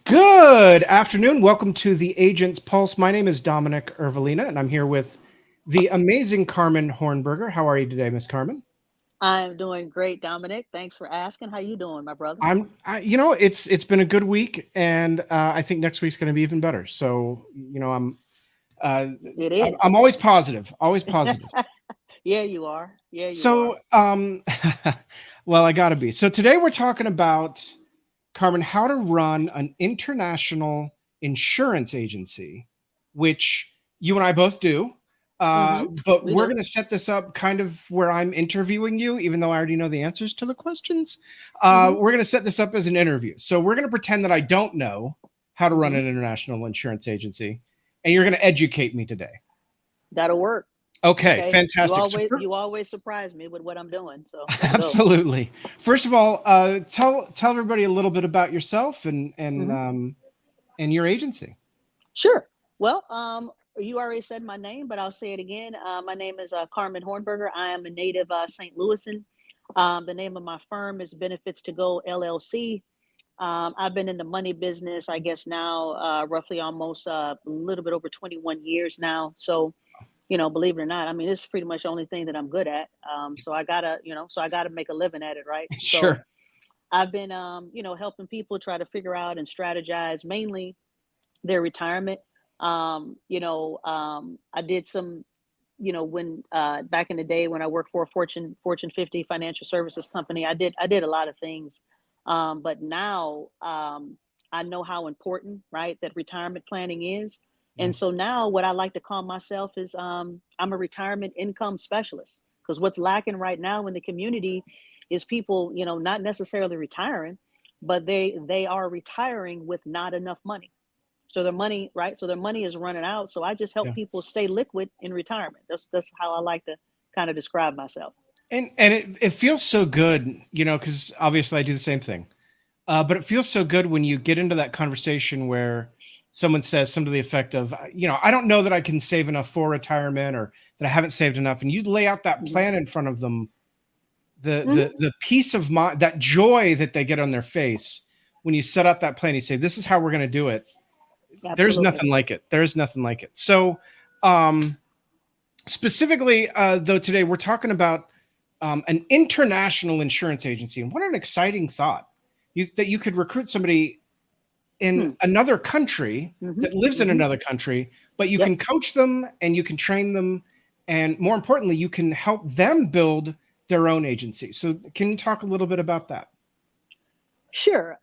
Good afternoon. Welcome to the Agent's Pulse. My name is Dominic Ervolina, and I'm here with the amazing Carmen Hornberger. How are you today, Miss Carmen? I'm doing great, Dominic. Thanks for asking. How you doing, my brother? It's been a good week, and I think next week's going to be even better. So, uh, It I'm, is. I'm always positive, always positive. Yeah, you are. Yeah, you are. So, well, I gotta be. So today we're talking about Carmen, how to run an international insurance agency, which you and I both do. Mm-hmm. But We we're do. going to set this up kind of where I'm interviewing you, even though I already know the answers to the questions. Mm-hmm. We're going to set this up as an interview. So we're going to pretend that I don't know how to run Mm-hmm. an international insurance agency, and you're going to educate me today. That'll work. Okay, Okay. You fantastic. So always for, you always surprise me with what I'm doing. So let's go. absolutely. First of all, tell everybody a little bit about yourself Mm-hmm. and your agency. Sure. Well, you already said my name, but I'll say it again. My name is Carmen Hornberger. I am a native St. Louisan. The name of my firm is Benefits to Go LLC. I've been in the money business, I guess now, roughly almost a little bit over 21 years now. So, believe it or not, I mean, this is pretty much the only thing that I'm good at. So I gotta make a living at it, right? So Sure. I've been, helping people try to figure out and strategize mainly their retirement. I did some, when back in the day when I worked for a Fortune 50 financial services company, I did a lot of things. But now I know how important, right, that retirement planning is. Yeah. And so now what I like to call myself is I'm a retirement income specialist, because what's lacking right now in the community is people, not necessarily retiring, but they are retiring with not enough money. So their money, right? So their money is running out. So I just help Yeah. people stay liquid in retirement. That's how I like to kind of describe myself. And it feels so good, because obviously I do the same thing. But it feels so good when you get into that conversation where someone says something to the effect of, I don't know that I can save enough for retirement or that I haven't saved enough. And you lay out that Hmm. plan in front of them, the Hmm. the peace of mind, that joy that they get on their face when you set out that plan, you say, this is how we're going to do it. There's Absolutely. nothing like it. There's nothing like it. So, um, specifically, though, today we're talking about an international insurance agency, and what an exciting thought! That you could recruit somebody in Hmm. another country Hmm. that lives in Hmm. another country, but you Yep. can coach them and you can train them, and more importantly, you can help them build their own agency. So, can you talk a little bit about that? Sure.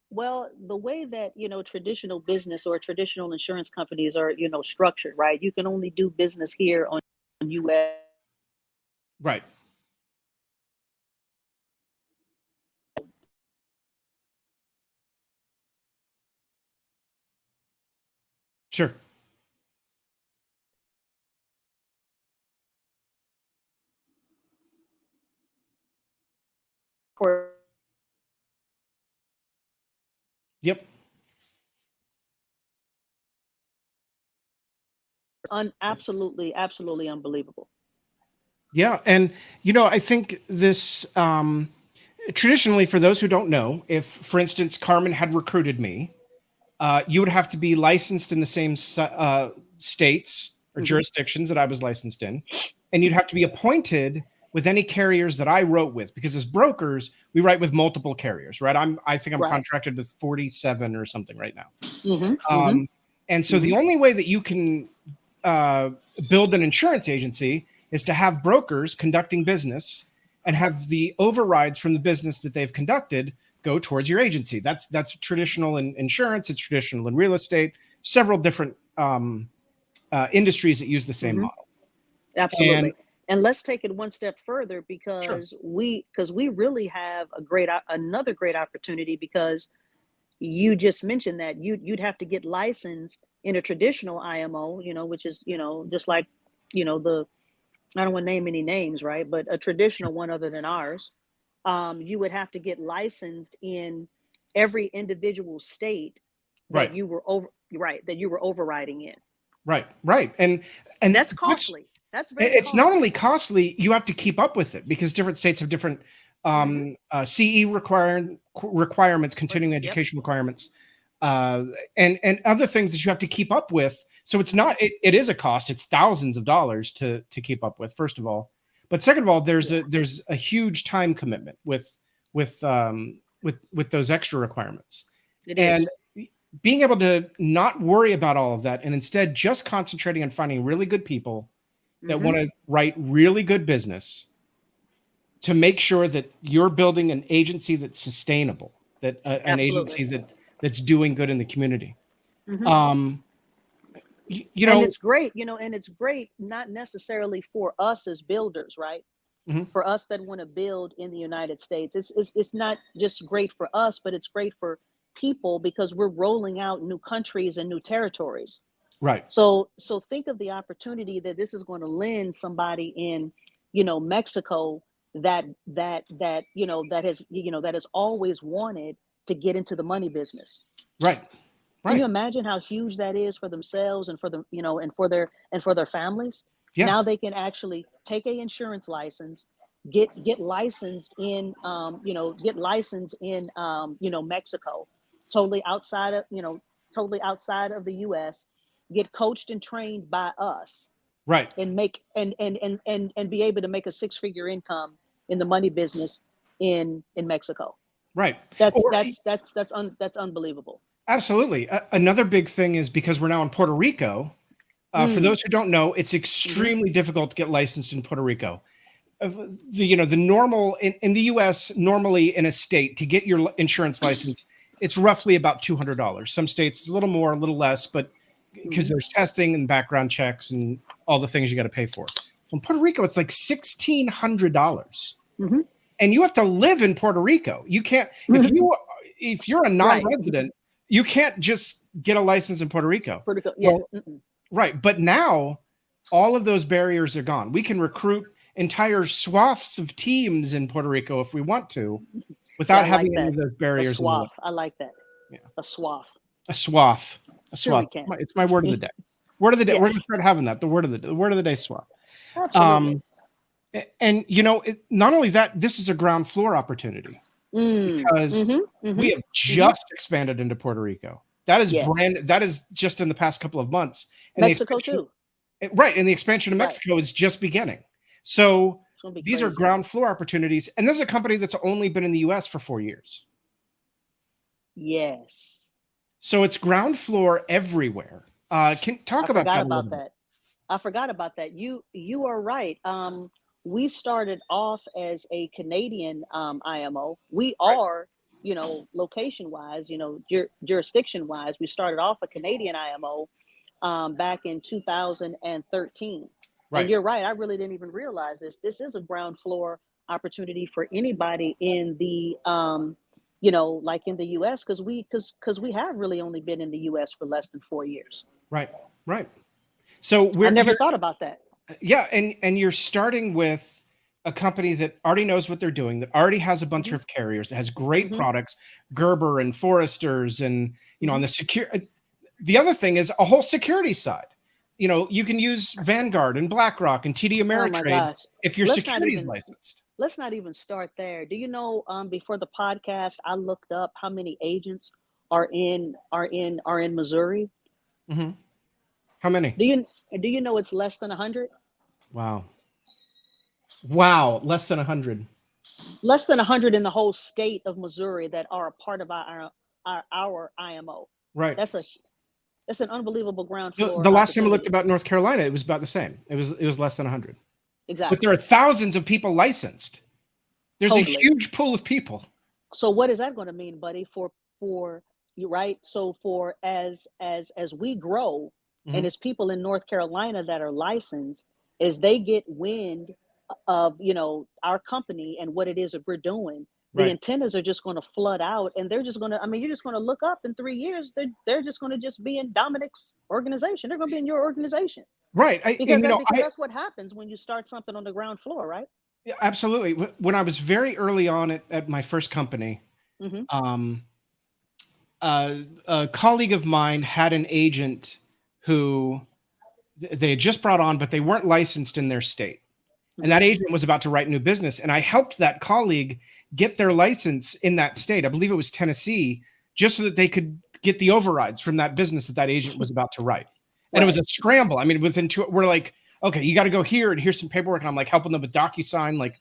Well, the way that, traditional business or traditional insurance companies are, structured, right? You can only do business here on US. Right. Sure. Yep. Absolutely, absolutely unbelievable. Yeah, and I think this traditionally, for those who don't know, if, for instance, Carmen had recruited me, you would have to be licensed in the same states or Hmm. jurisdictions that I was licensed in, and you'd have to be appointed with any carriers that I wrote with, because as brokers, we write with multiple carriers, right? I think I'm Right. contracted with 47 or something right now. Hmm. Hmm. Um, and so Hmm. the only way that you can uh, build an insurance agency is to have brokers conducting business and have the overrides from the business that they've conducted go towards your agency. That's traditional in insurance. It's traditional in real estate. Several different industries that use the same Hmm. model. And Absolutely. And let's take it one step further, sure, because we really have another great opportunity, because you just mentioned that you'd have to get licensed in a traditional IMO, which is, just like, the I don't want to name any names, right? But a sure, traditional one other than ours, you would have to get licensed in every individual state right, that you were overriding in. right, And and that's that's costly. That's very it's not costly. only costly, you have to keep up with it because different states have different Hmm. CE requirements, continuing Yep. education requirements. and other things that you have to keep up with. So it's not, it is a cost. It's thousands of dollars to keep up with, first of all. But second of all, there's a huge time commitment with those extra requirements. And being able to not worry about all of that and instead just concentrating on finding really good people that want to write really good business to make sure that you're building an agency that's sustainable, that an agency that's doing good in the community. And it's great, and it's great, not necessarily for us as builders, right? For us that want to build in the United States, it's not just great for us, but it's great for people because we're rolling out new countries and new territories. Right. So think of the opportunity that this is going to lend somebody in, Mexico that has always wanted to get into the money business. Right. Can you imagine how huge that is for themselves and for them, and for their families? Yeah. Now they can actually take a insurance license, get licensed in, Mexico, totally outside of the U.S., get coached and trained by us, right, and make and be able to make a 6-figure income in the money business in Mexico. Right. That's unbelievable. Absolutely. Another big thing is because we're now in Puerto Rico. For those who don't know, it's extremely difficult to get licensed in Puerto Rico. The normal in the U.S. normally in a state to get your insurance license, it's roughly about $200. Some states it's a little more, a little less, but because there's testing and background checks and all the things you got to pay for. In Puerto Rico, it's like $1,600, and you have to live in Puerto Rico. You can't if you're a non-resident, you can't just get a license in Puerto Rico. Yeah. Right. But now all of those barriers are gone. We can recruit entire swaths of teams in Puerto Rico if we want to, without having any of those barriers. A swath. I like that. Yeah. A swath. A swath. A swath. It's my word of the day. Word of the day. Yes. We're going to start having that. The word of the day swath. Absolutely. And not only that, this is a ground floor opportunity because we have just expanded into Puerto Rico. That is that is just in the past couple of months. And Mexico too. Right. And the expansion of Mexico is just beginning. So these are ground floor opportunities. And this is a company that's only been in the US for 4 years. Yes. So it's ground floor everywhere. Can talk about that. I forgot about that. You are right. We started off as a Canadian IMO. We are, location wise, jurisdiction wise, we started off a Canadian IMO back in 2013. Right. And you're right. I really didn't even realize this. This is a ground floor opportunity for anybody in the, like in the U.S. because we have really only been in the U.S. for less than 4 years. Right. Right. So I never thought about that. Yeah. And you're starting with a company that already knows what they're doing, that already has a bunch of carriers, that has great products, Gerber and Foresters, and, on the other thing is a whole security side. You can use Vanguard and BlackRock and TD Ameritrade if your security's licensed. Let's not even start there. Do you know, before the podcast, I looked up how many agents are in Missouri? Mm-hmm. How many? Do you know it's less than 100? Wow. Less than 100. Less than 100 in the whole state of Missouri that are a part of our IMO. Right. That's an unbelievable ground floor. The last time I looked about North Carolina, it was about the same. It was less than 100. Exactly. But there are thousands of people licensed. There's a huge pool of people. So what is that going to mean, buddy, for you, right? So for as we grow, and as people in North Carolina that are licensed, as they get wind of, our company and what it is that we're doing, the antennas are just going to flood out, and they're just going to, you're just going to look up in 3 years, they're just going to just be in Dominic's organization. They're going to be in your organization. Right. Because that's what happens when you start something on the ground floor, right? Yeah, absolutely. When I was very early on at my first company, a colleague of mine had an agent who they had just brought on, but they weren't licensed in their state. And that agent was about to write new business. And I helped that colleague get their license in that state. I believe it was Tennessee, just so that they could get the overrides from that business that agent was about to write. And Right. it was a scramble. I mean, within we're like, okay, you got to go here and here's some paperwork. And I'm like helping them with DocuSign. Like,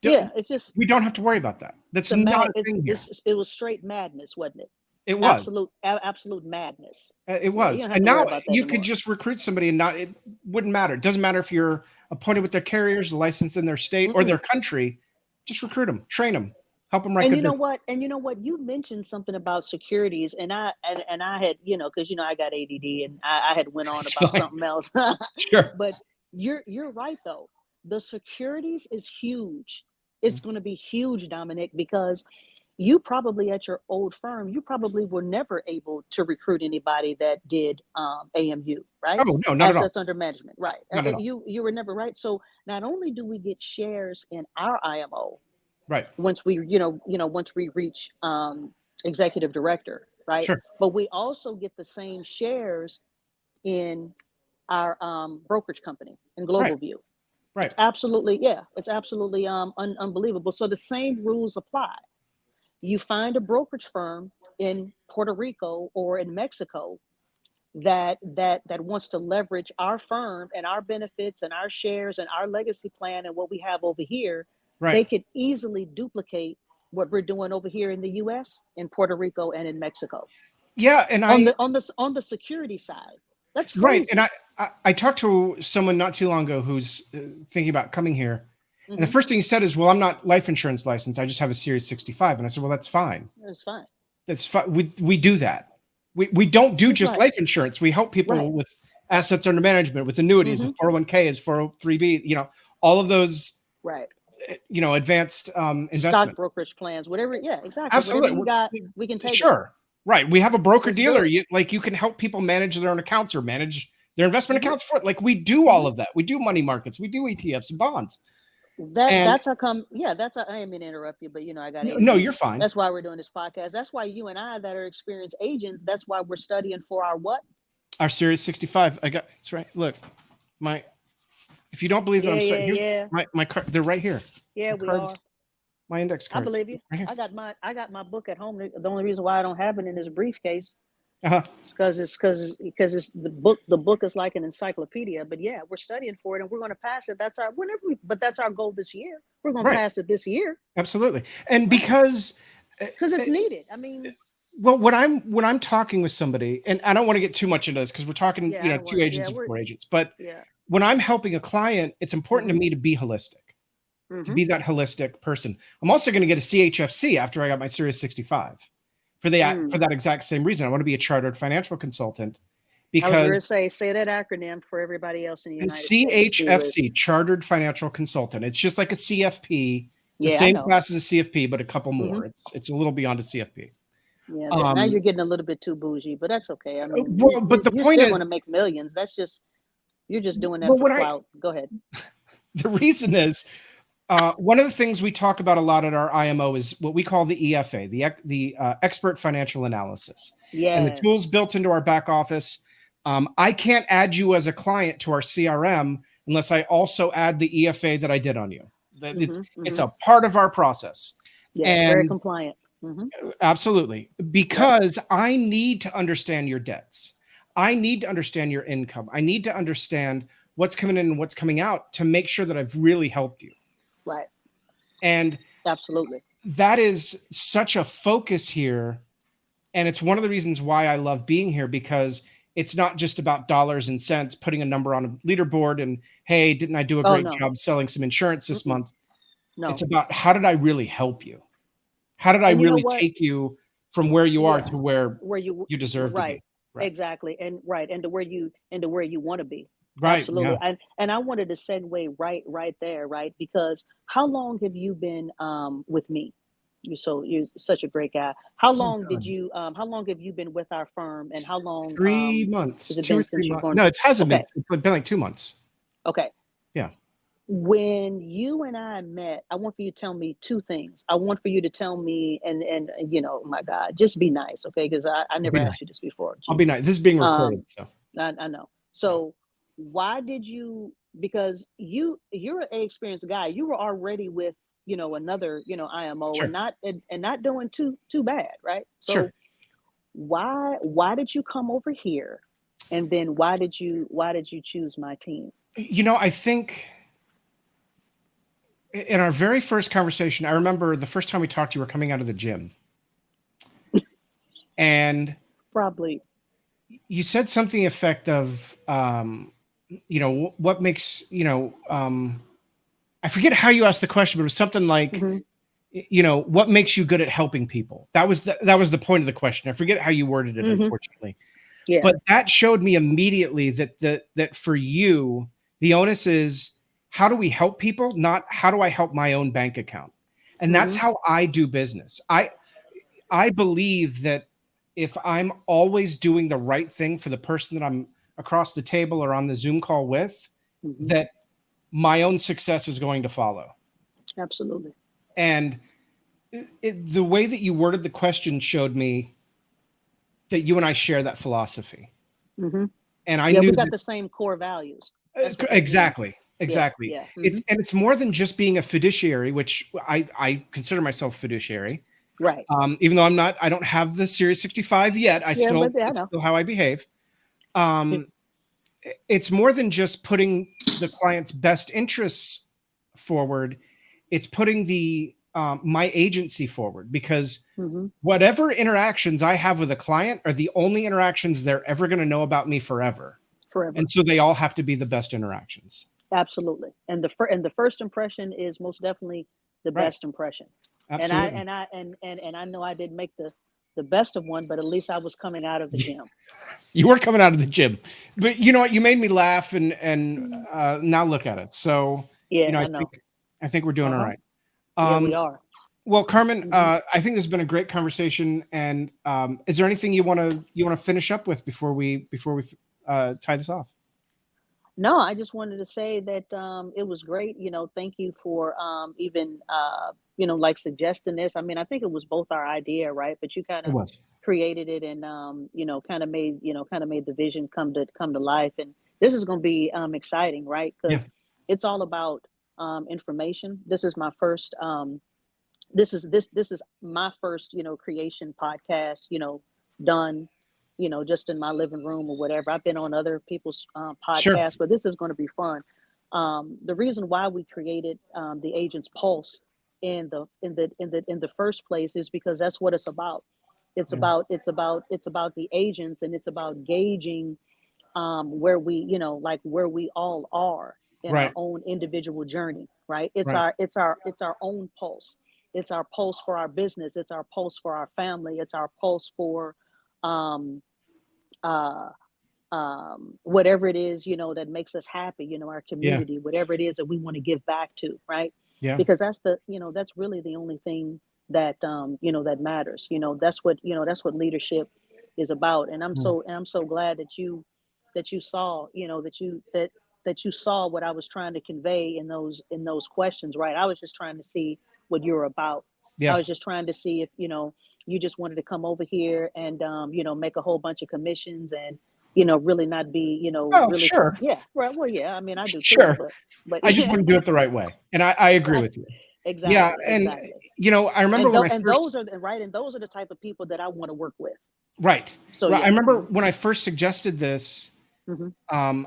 it's just we don't have to worry about that. That's not a thing here. it was straight madness, wasn't it? It was absolute madness. It was. And now you could just recruit somebody and it wouldn't matter. It doesn't matter if you're appointed with their carriers, licensed in their state or their country. Just recruit them, train them, help them write. And you know what? You mentioned something about securities, and I had, because I got ADD and I had went on about something else. Sure. But you're right though. The securities is huge. It's going to be huge, Dominic, because you probably at your old firm, you probably were never able to recruit anybody that did AMU, right? Oh, no, not at all. Assets under management, right? You were never, right? So not only do we get shares in our IMO, right? Once we, once we reach executive director, right? Sure. But we also get the same shares in our brokerage company in Global View. Right. It's absolutely, unbelievable. So the same rules apply. You find a brokerage firm in Puerto Rico or in Mexico that wants to leverage our firm and our benefits and our shares and our legacy plan and what we have over here. Right. They could easily duplicate what we're doing over here in the U.S., in Puerto Rico, and in Mexico. Yeah, and on the security side, that's crazy. Right. And I talked to someone not too long ago who's thinking about coming here. And the first thing he said is, well, I'm not life insurance licensed. I just have a Series 65. And I said, well, that's fine. That's fine. That's fine. We do that. We don't do just life insurance. We help people with assets under management, with annuities, with 401ks, 403b, all of those, advanced investments. Stock brokerage plans, whatever. Yeah, exactly. Absolutely. Whatever you got, we can take it. Right. We have a broker dealer. You can help people manage their own accounts or manage their investment accounts for it. Like we do all of that. We do money markets. We do ETFs and bonds. That's how come. Yeah, I didn't mean to interrupt you, but I got it. No, you're fine. That's why we're doing this podcast. That's why you and I that are experienced agents. That's why we're studying for our what? Our Series 65. That's right. Look, if you don't believe that I'm studying, my card. They're right here. Yeah, we are. My index cards. I believe you. Right, I got my book at home. The only reason why I don't have it in this briefcase. Because it's the book. The book is like an encyclopedia. But yeah, we're studying for it, and we're going to pass it. That's our that's our goal this year. We're going to pass it this year. Absolutely, and because it's needed. I mean, well, when I'm talking with somebody, and I don't want to get too much into this because we're talking, two agents and 4 agents. But when I'm helping a client, it's important to me to be holistic, to be that holistic person. I'm also going to get a CHFC after I got my Series 65. For that exact same reason. I want to be a chartered financial consultant because I was going to say that acronym for everybody else in the United States. CHFC, Chartered Financial Consultant. It's just like a CFP. It's the same class as a CFP, but a couple more. It's a little beyond a CFP. Yeah, now you're getting a little bit too bougie, but that's okay. I mean, but the point is, want to make millions. That's just you're just doing that for clout. Go ahead. The reason is. One of the things we talk about a lot at our IMO is what we call the EFA, the expert financial analysis. Yeah. And the tools built into our back office. I can't add you as a client to our CRM unless I also add the EFA that I did on you. It's a part of our process. Yeah, and very compliant. Absolutely. Because I need to understand your debts. I need to understand your income. I need to understand what's coming in and what's coming out to make sure that I've really helped you. Right. And absolutely. That is such a focus here. And it's one of the reasons why I love being here, because it's not just about dollars and cents, putting a number on a leaderboard and, hey, didn't I do a great job selling some insurance this month? No. It's about how did I really help you? How did I really take you from where you are to where you deserve to be? Right. Exactly. And to where you want to be. Right. Absolutely. Yeah. And I wanted to segue right there, right? Because how long have you been with me? You're such a great guy. How long have you been with our firm, and how long? 3 months. 2 or 3 months. No, it hasn't been. It's been like 2 months. Okay. Yeah. When you and I met, I want for you to tell me 2 things. I want for you to tell me, and my God, just be nice, okay? Because I never asked you this before. I'll be nice. This is being recorded, so. I know. So why did you? Because you're an experienced guy. You were already with another, IMO, Sure. and not doing too bad, right? Sure. So why did you come over here? And then why did you choose my team? I think in our very first conversation, I remember the first time we talked, you were coming out of the gym. And Probably. you said something the effect of, what makes, I forget how you asked the question, but it was something like, Hmm. what makes you good at helping people? That was the point of the question. I forget how you worded it, Hmm. unfortunately. Yeah. But that showed me immediately that for you, the onus is, how do we help people, not how do I help my own bank account? And that's Hmm. how I do business. I believe that if I'm always doing the right thing for the person that I'm across the table or on the Zoom call with, Hmm. that my own success is going to follow. Absolutely. And the way that you worded the question showed me that you and I share that philosophy. Hmm. And I Yeah, knew we got that the same core values. That's what that means. exactly. Yeah, Exactly. yeah. Hmm. It's more than just being a fiduciary, which I consider myself fiduciary. Right. Even though I don't have the Series 65 yet. Yeah, but yeah, I It's know. still how I behave. Um, it's more than just putting the client's best interests forward. It's putting the my agency forward, because Hmm. whatever interactions I have with a client are the only interactions they're ever going to know about me forever. Forever. And so they all have to be the best interactions. Absolutely. And the first impression is most definitely the Right. best impression. And I Absolutely. and I and I know I didn't make the best of one, but at least I was coming out of the gym. You were coming out of the gym, but you know what? You made me laugh, and Mm. now look at it. So, Yeah, I I know. think we're doing all Uh-huh. right. Yeah, we Um, are. well, Carmen, Hmm. I think this has been a great conversation. And is there anything you want to finish up with before we tie this off? No, I just wanted to say that it was great. Thank you for even like suggesting this. I mean, I think it was both our idea, right? But you kind It of was. created it, and kind of made the vision come to life. And this is going to be exciting, right? Yeah. Because it's all about information. This is my first creation podcast, done, just in my living room or whatever. I've been on other people's Sure. podcasts, but this is going to be fun. The reason why we created the Agent's Pulse in the first place is because that's what it's about. It's Yeah. about the agents, and it's about gauging where where we all are in our Right. own individual journey, right? it's Right. our it's our it's our own pulse. It's our pulse for our business, it's our pulse for our family, it's our pulse for um uh whatever it is that makes us happy, our Yeah. community, whatever it is that we want to give back to, right? Yeah. Because that's really the only thing that matters. That's what leadership is about. And I'm so glad that you saw, that you saw what I was trying to convey in those questions, right? I was just trying to see what you're about. I Yeah. was just trying to see if you just wanted to come over here and make a whole bunch of commissions and really not be Oh, really try. sure. Yeah, right. Well, yeah, I mean, I do too, Sure. but I just yeah. want to do it the right way. And I agree Right. with you. Yeah. Exactly, And, exactly. I remember when I And first, those are right, and those are the type of people that I want to work with. right. So Right. I yeah. remember Hmm. when I first suggested this, Hmm.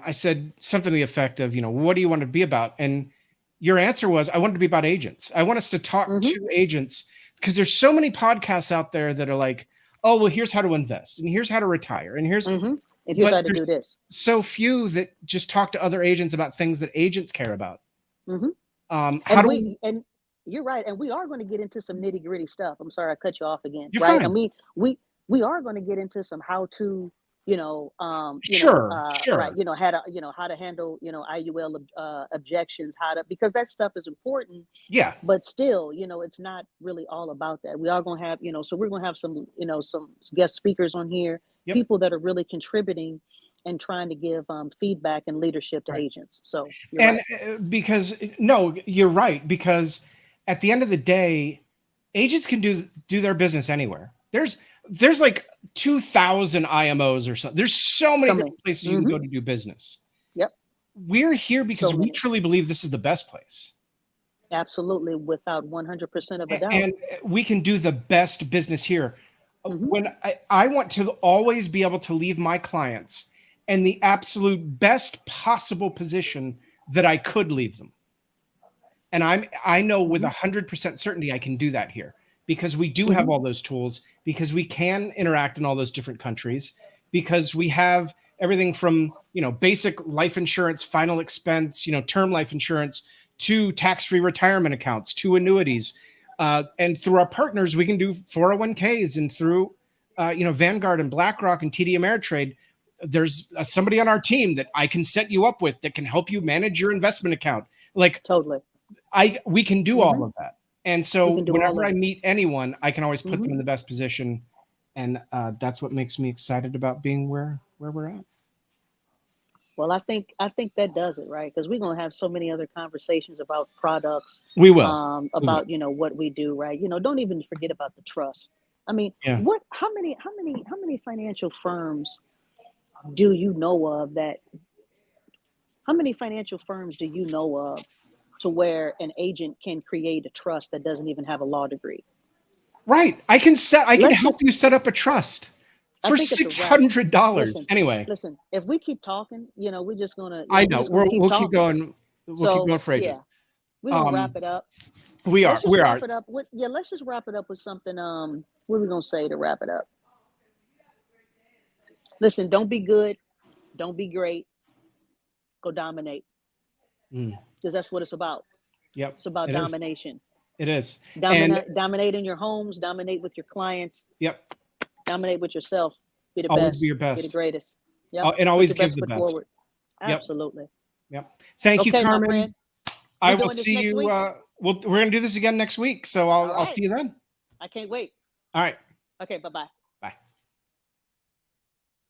I said something to the effect of, what do you want to be about? And your answer was, I wanted to be about agents. I want us to talk Hmm. to agents, because there's so many podcasts out there that are like, oh, well, here's how to invest and here's how to retire. Hmm. And here's But how to do there's this. so few that just talk to other agents about things that agents care about. Hmm. How And do we, and you're right, and we are going to get into some nitty gritty stuff. I'm sorry I cut you off again, you're right? I fine. mean, we are going to get into some how to, Sure. right, Sure. how to handle, IUL objections, because that stuff is important. Yeah. But still, it's not really all about that. We are going to have, so we're going to have some guest speakers on here, Yep. people that are really contributing and trying to give feedback and leadership to Right. agents. So you're And right. because no, you're right. Because at the end of the day, agents can do their business anywhere. There's like 2,000 IMOs or something. There's so many So many. different places you can Hmm. go to do business. Yep. We're here So because we many. truly believe this is the best place. Absolutely, without 100% of a doubt. And we can do the best business here. Hmm. When I want to always be able to leave my clients in the absolute best possible position that I could leave them. And I know with Hmm. 100% certainty I can do that here because we do have Hmm. all those tools, because we can interact in all those different countries, because we have everything from, basic life insurance, final expense, term life insurance, to tax-free retirement accounts, to annuities. And through our partners, we can do 401ks, and through, Vanguard and BlackRock and TD Ameritrade, there's somebody on our team that I can set you up with that can help you manage your investment account. Like, Totally. we can do all Hmm. of that. And We so can do all whenever of I it. meet anyone, I can always put Hmm. them in the best position. And that's what makes me excited about being where we're at. Well, I think that does it, right? Because we're gonna have so many other conversations about products, We will. We will. about what we do, right? Don't even forget about the trust. I mean, Yeah. what? How many financial firms do you know of that? How many financial firms do you know of to where an agent can create a trust that doesn't even have a law degree? Right. I can Let's help just. you set up a trust I for think it's a wrap. $600. Listen, Anyway, listen. If we keep talking, we're just gonna, I we're know just gonna keep we'll keep talking. going. We'll keep So going for ages. yeah, we're gonna wrap Um, it up. we are. Let's just We are. wrap it up with let's just wrap it up with something. What are we gonna say to wrap it up? Listen, don't be good, don't be great, go dominate. Mm, Because that's what it's about. yep. It's about It is. domination. It is. And Dominate in your homes, dominate with your clients, yep. dominate with yourself. Be the Always be best, your be the best. greatest. Yep. And Put always your give best the foot best. forward. Yep. Absolutely. Yep. Thank you, Okay, my Carmen. friend. I We will doing this see next you. week? We're gonna do this again next week. So All I'll right. see you then. I can't wait. All right. Okay, bye-bye. Bye.